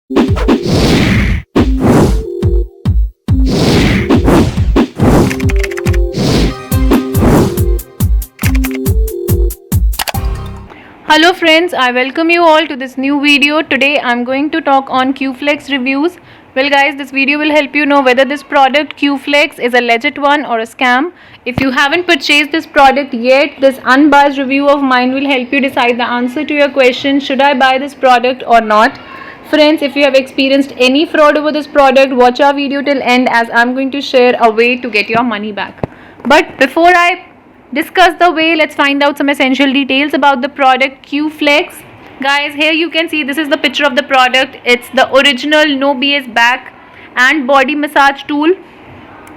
Hello friends, I welcome you all to this new video. Today I'm going to talk on Q-Flex reviews. Well guys, this video will help you know whether this product Q-Flex is a legit one or a scam. If you haven't purchased this product yet, this unbiased review of mine will help you decide the answer to your question, should I buy this product or not. Friends, if you have experienced any fraud over this product, watch our video till end as I'm going to share a way to get your money back. But before I discuss the way, let's find out some essential details about the product Q-Flex. Guys, here you can see this is the picture of the product. It's the original no BS back and body massage tool.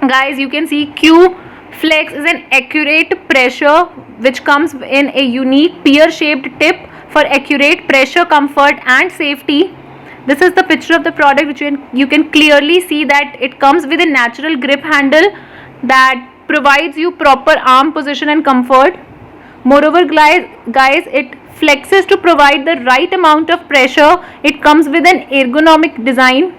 Guys, you can see Q-Flex is an accurate pressure which comes in a unique pear-shaped tip for accurate pressure, comfort and safety. This is the picture of the product which you can clearly see that it comes with a natural grip handle that provides you proper arm position and comfort. Moreover guys, it flexes to provide the right amount of pressure. It comes with an ergonomic design.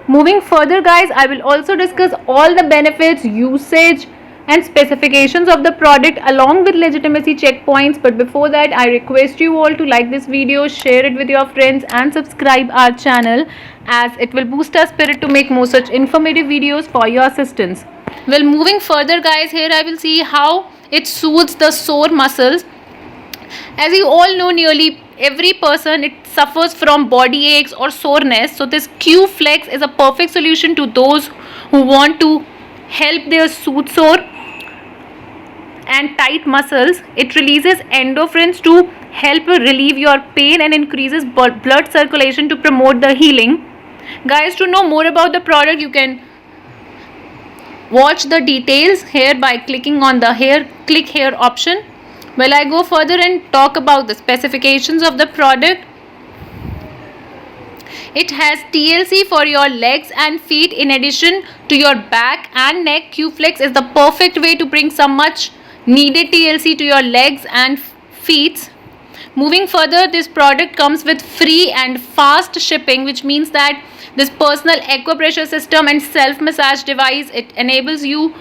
Moving further guys, I will also discuss all the benefits, usage and specifications of the product along with legitimacy checkpoints. But before that, I request you all to like this video, share it with your friends and subscribe our channel as it will boost our spirit to make more such informative videos for your assistance. Well, moving further guys, here I will see how it soothes the sore muscles. As you all know, nearly every person it suffers from body aches or soreness. So this Q-Flex is a perfect solution to those who want to help their sore and tight muscles. It releases endorphins to help relieve your pain and increases blood circulation to promote the healing. Guys, to know more about the product, you can watch the details here by clicking on the click here option. Well, I go further and talk about the specifications of the product. It has TLC for your legs and feet in addition to your back and neck. Q-Flex is the perfect way to bring some much needed TLC to your legs and feet. Moving further, this product comes with free and fast shipping, which means that this personal aqua pressure system and self massage device, it enables you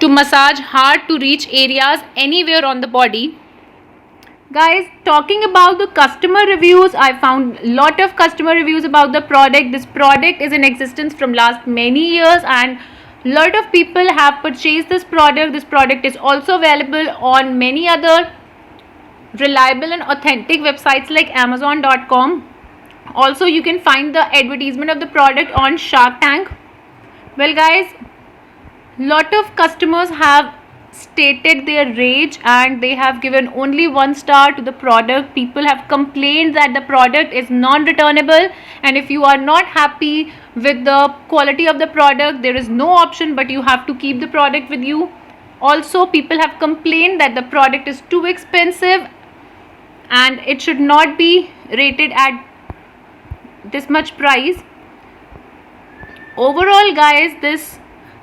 to massage hard to reach areas anywhere on the body. Guys, talking about the customer reviews, I found a lot of customer reviews about the product. This product is in existence from last many years and a lot of people have purchased this product. This product is also available on many other reliable and authentic websites like Amazon.com. Also, you can find the advertisement of the product on Shark Tank. Well guys, lot of customers have stated their rage and they have given only 1 star to the product. People have complained that the product is non-returnable, and if you are not happy with the quality of the product, there is no option but you have to keep the product with you. Also, people have complained that the product is too expensive and it should not be rated at this much price. Overall guys,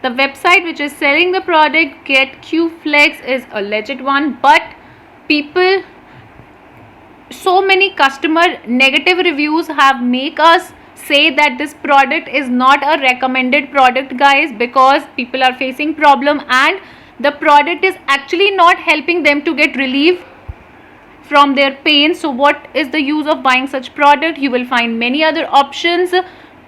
the website which is selling the product Get Q-Flex is a legit one, but so many customer negative reviews have make us say that this product is not a recommended product guys, because people are facing problem and the product is actually not helping them to get relief from their pain. So what is the use of buying such product? You will find many other options,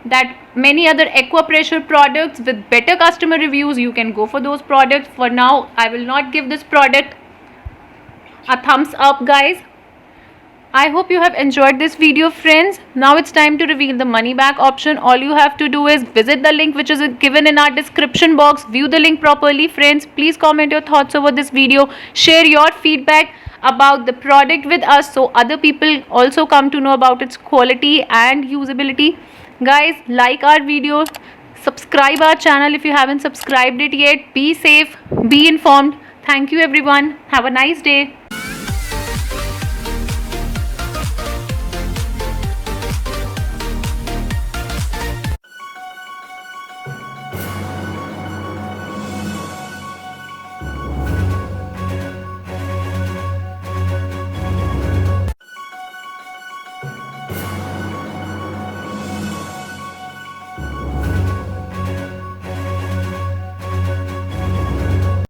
that many other aqua pressure products with better customer reviews. You can go for those products. For now, I will not give this product a thumbs up guys. I hope you have enjoyed this video friends. Now it's time to reveal the money back option. All you have to do is visit the link which is given in our description box. View the link properly friends. Please comment your thoughts over this video. Share your feedback about the product with us so other people also come to know about its quality and usability. Guys, like our video, subscribe our channel if you haven't subscribed it yet. Be safe, be informed. Thank you everyone. Have a nice day.